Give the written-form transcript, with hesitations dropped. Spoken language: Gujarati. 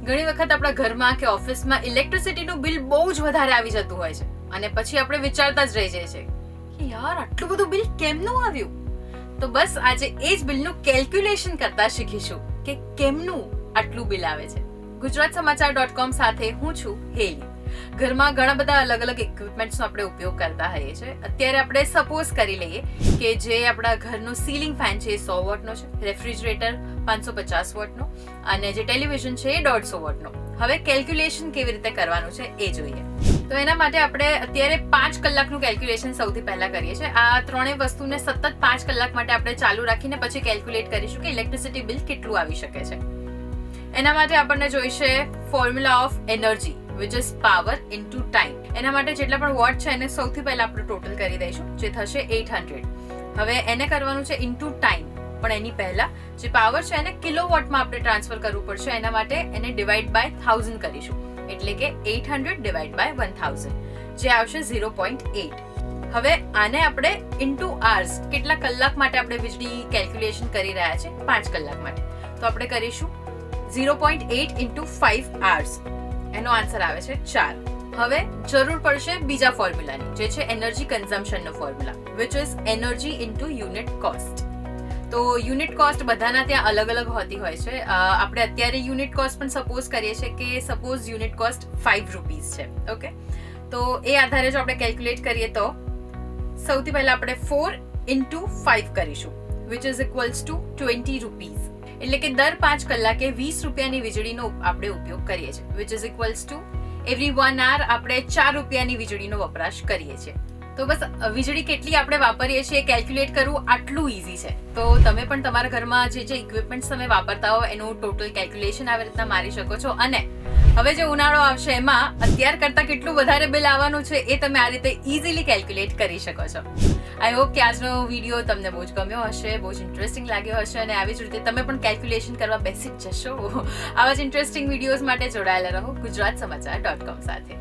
ઘણી વખત આપણા ઘરમાં કે ઓફિસમાં ઇલેક્ટ્રિસિટીનું બિલ બહુ જ વધારે આવી જતું હોય છે અને પછી આપણે વિચારતા જ રહી જઈએ છીએ કે યાર આટલું બધું બિલ કેમનું આવ્યું. તો બસ આજે એ જ બિલનું કેલ્ક્યુલેશન કરતા શીખીશું કે કેમનું આટલું બિલ આવે છે. gujaratsamachar.com સાથે હું છું હેલી. ઘરમાં ઘણા બધા અલગ અલગ ઇક્વિપમેન્ટ્સનો આપણે ઉપયોગ કરતા હોઈએ છીએ. અત્યારે આપણે સપોઝ કરી લઈએ કે જે આપણા ઘરનું સીલિંગ ફેન છે એ 100 વોટનો છે, રેફ્રિજરેટર 550 વોટનો અને જે ટેલિવિઝન છે એ 150 વોટનો. હવે કેલ્ક્યુલેશન કેવી રીતે કરવાનું છે એ જોઈએ. તો એના માટે આપણે અત્યારે 5 કલાકનું કેલ્ક્યુલેશન સૌથી પહેલા કરીએ છીએ. આ ત્રણેય વસ્તુને સતત 5 કલાક માટે આપણે ચાલુ રાખીને પછી કેલ્ક્યુલેટ કરીશું કે ઇલેક્ટ્રિસિટી બિલ કેટલું આવી શકે છે. એના માટે આપણને જોઈશે formula of energy which is power into time. એના માટે જેટલા પણ વોટ છે એને સૌથી પહેલા આપણે ટોટલ કરી દઈશું જે થશે 800. હવે એને કરવાનું છે ઇન્ટુ ટાઈમ, પણ એની પહેલા જે પાવર છે એને કિલોવોટમાં આપણે ટ્રાન્સફર કરવું પડશે. એના માટે એને ડિવાઈડ બાય 1000 કરીશું, એટલે કે 800 ડિવાઈડ બાય 1000 જે આવશે 0.8. હવે આને આપણે ઇન્ટુ આર્સ, કેટલા કલાક માટે આપણે વીજળી કેલ્ક્યુલેશન કરી રહ્યા છે 5 કલાક માટે, તો આપણે કરીશું 0.8 ઇન્ટુ 5 hours. એનો આન્સર આવે છે 4. હવે જરૂર પડશે બીજા ફોર્મ્યુલાની જે છે એનર્જી કન્ઝમ્પશનનો formula which is energy into unit cost. તો યુનિટ કોસ્ટ બધાના ત્યાં અલગ અલગ હોતી હોય છે. આપણે અત્યારે યુનિટ કોસ્ટ પણ સપોઝ કરીએ છીએ કે સપોઝ યુનિટ કોસ્ટ 5 રૂપીઝ છે. ઓકે, તો એ આધારે જો આપણે કેલ્ક્યુલેટ કરીએ તો સૌથી પહેલા આપણે 4 ઇન્ટુ 5 કરીશું which is equals to 20 rupees. એટલે કે દર 5 કલાકે 20 રૂપિયાની વીજળીનો આપણે ઉપયોગ કરીએ છીએ which is equals to every 1 hour આપણે 4 રૂપિયાની વીજળીનો વપરાશ કરીએ છીએ. તો બસ વીજળી કેટલી આપણે વાપરીએ છીએ કેલ્ક્યુલેટ કરવું આટલું ઈઝી છે. તો તમે પણ તમારા ઘરમાં જે જે ઇક્વિપમેન્ટ્સ તમે વાપરતા હો એનું ટોટલ કેલ્ક્યુલેશન આવી રીતના મારી શકો છો. અને હવે જે ઉનાળો આવશે એમાં અત્યાર કરતાં કેટલું વધારે બિલ આવવાનું છે એ તમે આ રીતે ઇઝીલી કેલ્ક્યુલેટ કરી શકો છો. આઈ હોપ કે આજનો વિડીયો તમને બહુ જ ગમ્યો હશે, બહુ જ ઇન્ટરેસ્ટિંગ લાગ્યો હશે અને આવી જ રીતે તમે પણ કેલ્ક્યુલેશન કરવા બેસી જ જશો. આવા જ ઇન્ટરેસ્ટિંગ વિડીયોઝ માટે જોડાયેલા રહો ગુજરાતસમાચાર.com સાથે.